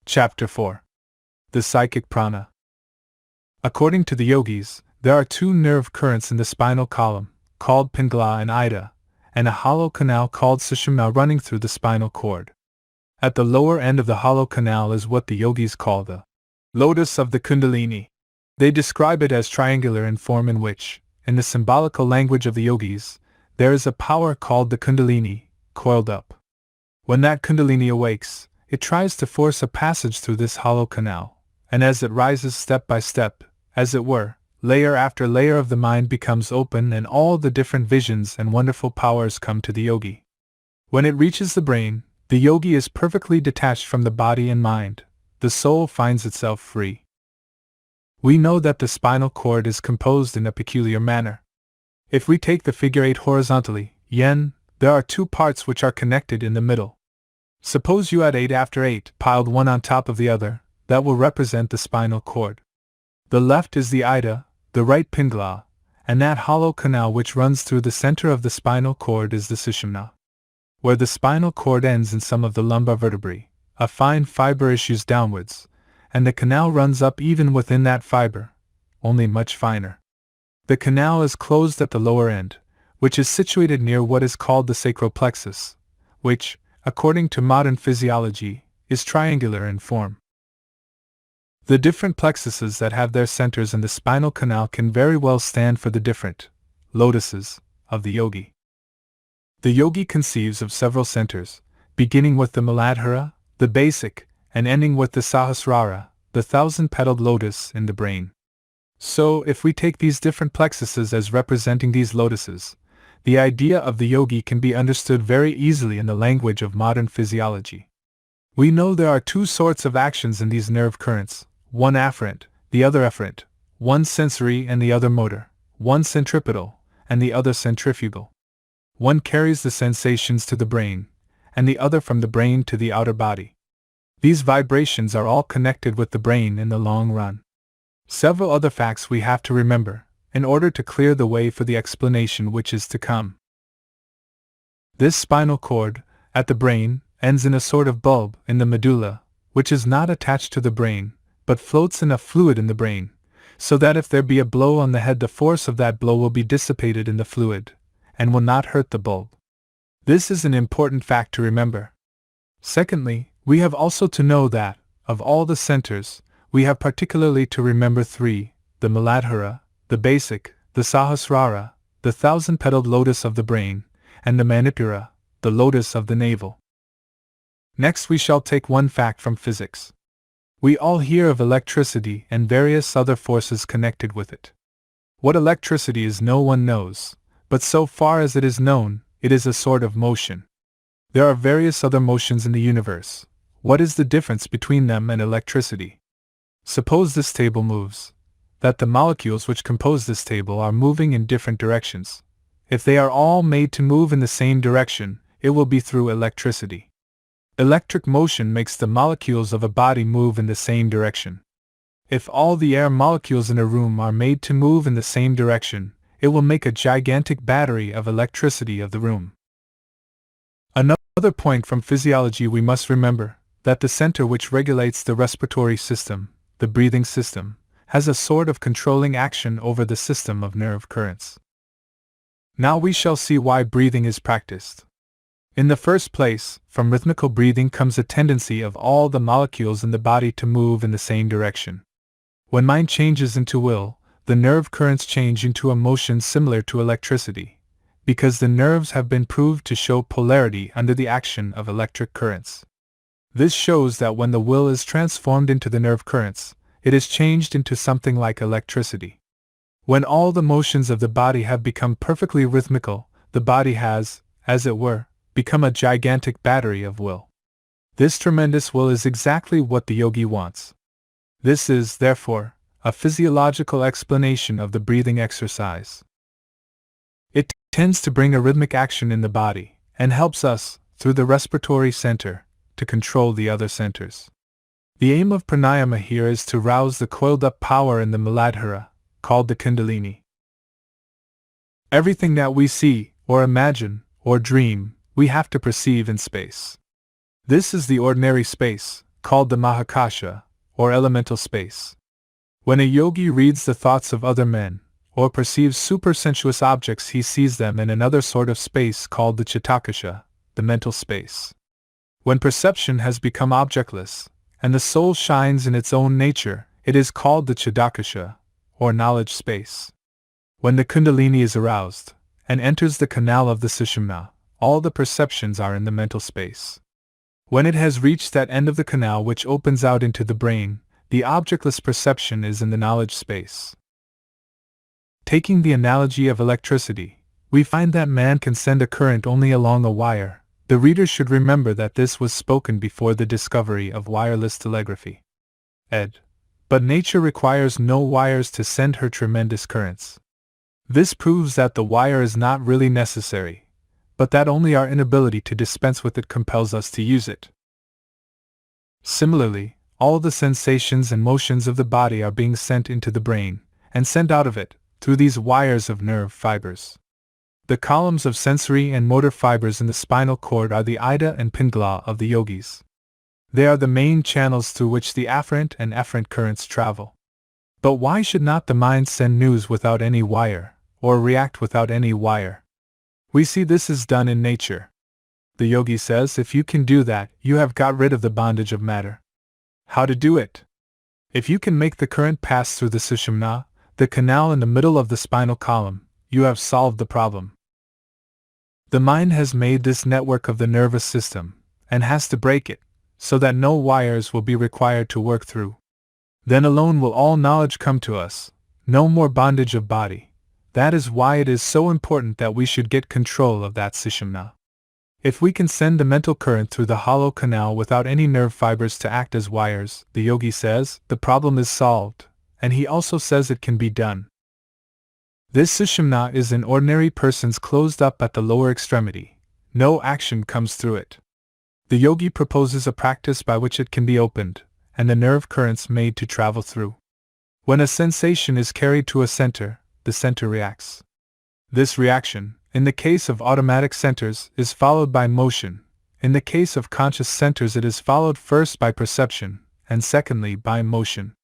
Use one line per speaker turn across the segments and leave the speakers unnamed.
Chapter 4. The Psychic Prana. According to the yogis, there are two nerve currents in the spinal column, called Pingala and Ida, and a hollow canal called Sushumna running through the spinal cord. At the lower end of the hollow canal is what the yogis call the lotus of the Kundalini. They describe it as triangular in form, in which, in the symbolical language of the yogis, there is a power called the Kundalini, coiled up. When that Kundalini awakes, it tries to force a passage through this hollow canal, and as it rises step by step, as it were, layer after layer of the mind becomes open and all the different visions and wonderful powers come to the yogi. When it reaches the brain, the yogi is perfectly detached from the body and mind. The soul finds itself free. We know that the spinal cord is composed in a peculiar manner. If we take the figure 8 horizontally, yen, there are two parts which are connected in the middle. Suppose you add 8 after 8, piled one on top of the other, that will represent the spinal cord. The left is the Ida, the right Pingala, and that hollow canal which runs through the center of the spinal cord is the Sushumna. Where the spinal cord ends in some of the lumbar vertebrae, a fine fiber issues downwards, and the canal runs up even within that fiber, only much finer. The canal is closed at the lower end, which is situated near what is called the sacral plexus, which, according to modern physiology, is triangular in form. The different plexuses that have their centers in the spinal canal can very well stand for the different lotuses of the yogi. The yogi conceives of several centers, beginning with the Muladhara, the basic, and ending with the Sahasrara, the thousand-petaled lotus in the brain. So, if we take these different plexuses as representing these lotuses, the idea of the yogi can be understood very easily in the language of modern physiology. We know there are two sorts of actions in these nerve currents, one afferent, the other efferent, one sensory and the other motor, one centripetal, and the other centrifugal. One carries the sensations to the brain, and the other from the brain to the outer body. These vibrations are all connected with the brain in the long run. Several other facts we have to remember, in order to clear the way for the explanation which is to come. This spinal cord, at the brain, ends in a sort of bulb in the medulla, which is not attached to the brain, but floats in a fluid in the brain, so that if there be a blow on the head, the force of that blow will be dissipated in the fluid, and will not hurt the bulb. This is an important fact to remember. Secondly, we have also to know that, of all the centers, we have particularly to remember three: the Muladhara, the basic, the Sahasrara, the thousand-petaled lotus of the brain, and the Manipura, the lotus of the navel. Next we shall take one fact from physics. We all hear of electricity and various other forces connected with it. What electricity is no one knows, but so far as it is known, it is a sort of motion. There are various other motions in the universe. What is the difference between them and electricity? Suppose this table moves, that the molecules which compose this table are moving in different directions. If they are all made to move in the same direction, it will be through electricity. Electric motion makes the molecules of a body move in the same direction. If all the air molecules in a room are made to move in the same direction, it will make a gigantic battery of electricity of the room. Another point from physiology we must remember, that the center which regulates the respiratory system, the breathing system, has a sort of controlling action over the system of nerve currents. Now we shall see why breathing is practiced. In the first place, from rhythmical breathing comes a tendency of all the molecules in the body to move in the same direction. When mind changes into will, the nerve currents change into a motion similar to electricity, because the nerves have been proved to show polarity under the action of electric currents. This shows that when the will is transformed into the nerve currents, it is changed into something like electricity. When all the motions of the body have become perfectly rhythmical, the body has, as it were, become a gigantic battery of will. This tremendous will is exactly what the yogi wants. This is, therefore, a physiological explanation of the breathing exercise. It tends to bring a rhythmic action in the body, and helps us, through the respiratory center, to control the other centers. The aim of pranayama here is to rouse the coiled-up power in the Muladhara, called the Kundalini. Everything that we see, or imagine, or dream, we have to perceive in space. This is the ordinary space, called the Mahakasha, or elemental space. When a yogi reads the thoughts of other men, or perceives supersensuous objects, he sees them in another sort of space called the Chitakasha, the mental space. When perception has become objectless, and the soul shines in its own nature, it is called the Chidakasha, or knowledge space. When the Kundalini is aroused, and enters the canal of the Sushumna, all the perceptions are in the mental space. When it has reached that end of the canal which opens out into the brain, the objectless perception is in the knowledge space. Taking the analogy of electricity, we find that man can send a current only along a wire. The reader should remember that this was spoken before the discovery of wireless telegraphy. Ed. But nature requires no wires to send her tremendous currents. This proves that the wire is not really necessary, but that only our inability to dispense with it compels us to use it. Similarly, all the sensations and motions of the body are being sent into the brain, and sent out of it, through these wires of nerve fibers. The columns of sensory and motor fibers in the spinal cord are the Ida and Pingala of the yogis. They are the main channels through which the afferent and efferent currents travel. But why should not the mind send news without any wire, or react without any wire? We see this is done in nature. The yogi says if you can do that, you have got rid of the bondage of matter. How to do it? If you can make the current pass through the Sushumna, the canal in the middle of the spinal column, you have solved the problem. The mind has made this network of the nervous system, and has to break it, so that no wires will be required to work through. Then alone will all knowledge come to us, no more bondage of body. That is why it is so important that we should get control of that Sushumna. If we can send the mental current through the hollow canal without any nerve fibers to act as wires, the yogi says, the problem is solved, and he also says it can be done. This Sushumna is in ordinary persons closed up at the lower extremity. No action comes through it. The yogi proposes a practice by which it can be opened, and the nerve currents made to travel through. When a sensation is carried to a center, the center reacts. This reaction, in the case of automatic centers, is followed by motion. In the case of conscious centers, it is followed first by perception, and secondly by motion.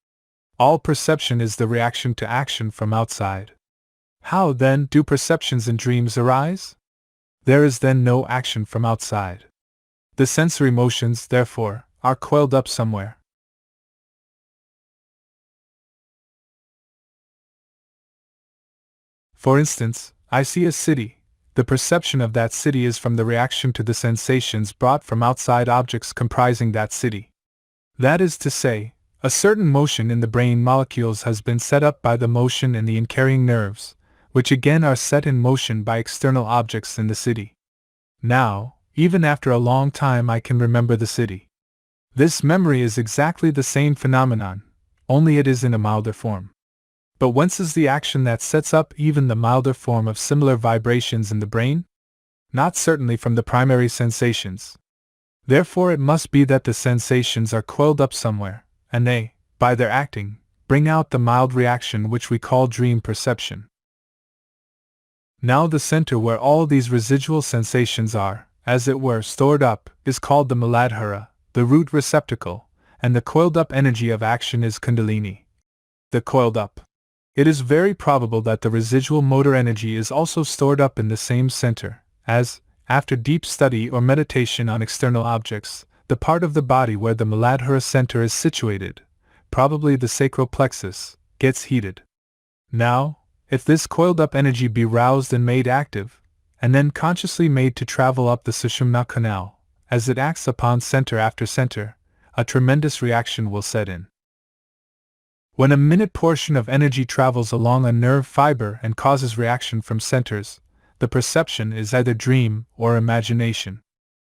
All perception is the reaction to action from outside. How, then, do perceptions and dreams arise? There is then no action from outside. The sensory motions, therefore, are coiled up somewhere. For instance, I see a city. The perception of that city is from the reaction to the sensations brought from outside objects comprising that city. That is to say, a certain motion in the brain molecules has been set up by the motion in the incarrying nerves, which again are set in motion by external objects in the city. Now, even after a long time, I can remember the city. This memory is exactly the same phenomenon, only it is in a milder form. But whence is the action that sets up even the milder form of similar vibrations in the brain? Not certainly from the primary sensations. Therefore it must be that the sensations are coiled up somewhere, and they, by their acting, bring out the mild reaction which we call dream perception. Now the center where all these residual sensations are, as it were, stored up, is called the Muladhara, the root receptacle, and the coiled up energy of action is Kundalini. The coiled up. It is very probable that the residual motor energy is also stored up in the same center, as, after deep study or meditation on external objects, the part of the body where the Muladhara center is situated, probably the sacral plexus, gets heated. Now, if this coiled up energy be roused and made active, and then consciously made to travel up the Sushumna canal, as it acts upon center after center, a tremendous reaction will set in. When a minute portion of energy travels along a nerve fiber and causes reaction from centers, the perception is either dream or imagination.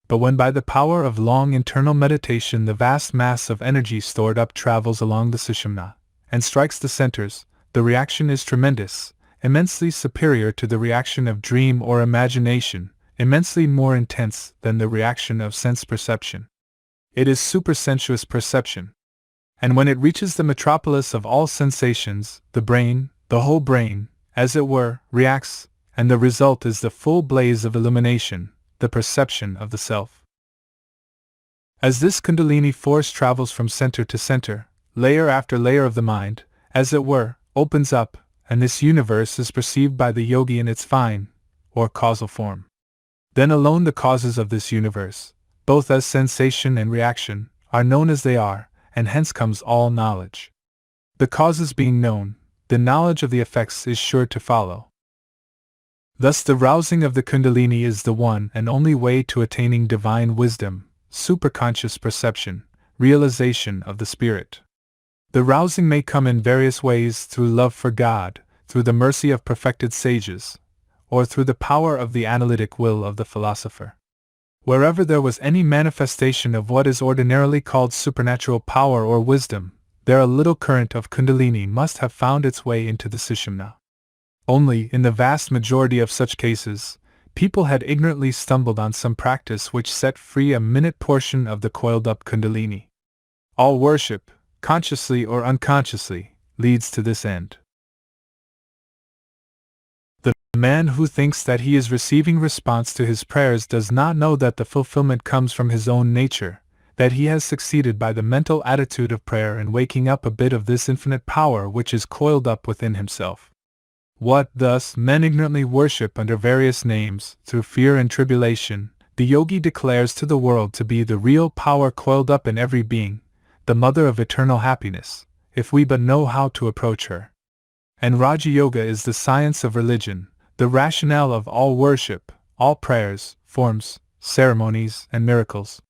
But when by the power of long internal meditation the vast mass of energy stored up travels along the Sushumna, and strikes the centers, the reaction is tremendous, immensely superior to the reaction of dream or imagination, immensely more intense than the reaction of sense perception. It is supersensuous perception. And when it reaches the metropolis of all sensations, the brain, the whole brain, as it were, reacts, and the result is the full blaze of illumination, the perception of the self. As this Kundalini force travels from center to center, layer after layer of the mind, as it were, opens up, and this universe is perceived by the yogi in its fine, or causal form. Then alone the causes of this universe, both as sensation and reaction, are known as they are, and hence comes all knowledge. The causes being known, the knowledge of the effects is sure to follow. Thus the rousing of the Kundalini is the one and only way to attaining divine wisdom, superconscious perception, realization of the spirit. The rousing may come in various ways: through love for God, through the mercy of perfected sages, or through the power of the analytic will of the philosopher. Wherever there was any manifestation of what is ordinarily called supernatural power or wisdom, there a little current of Kundalini must have found its way into the Sushumna. Only, in the vast majority of such cases, people had ignorantly stumbled on some practice which set free a minute portion of the coiled-up Kundalini. All worship, consciously or unconsciously, leads to this end. The man who thinks that he is receiving response to his prayers does not know that the fulfillment comes from his own nature, that he has succeeded by the mental attitude of prayer in waking up a bit of this infinite power which is coiled up within himself. What, thus, men ignorantly worship under various names, through fear and tribulation, the yogi declares to the world to be the real power coiled up in every being, the mother of eternal happiness, if we but know how to approach her. And RajaYoga is the science of religion, the rationale of all worship, all prayers, forms, ceremonies, and miracles.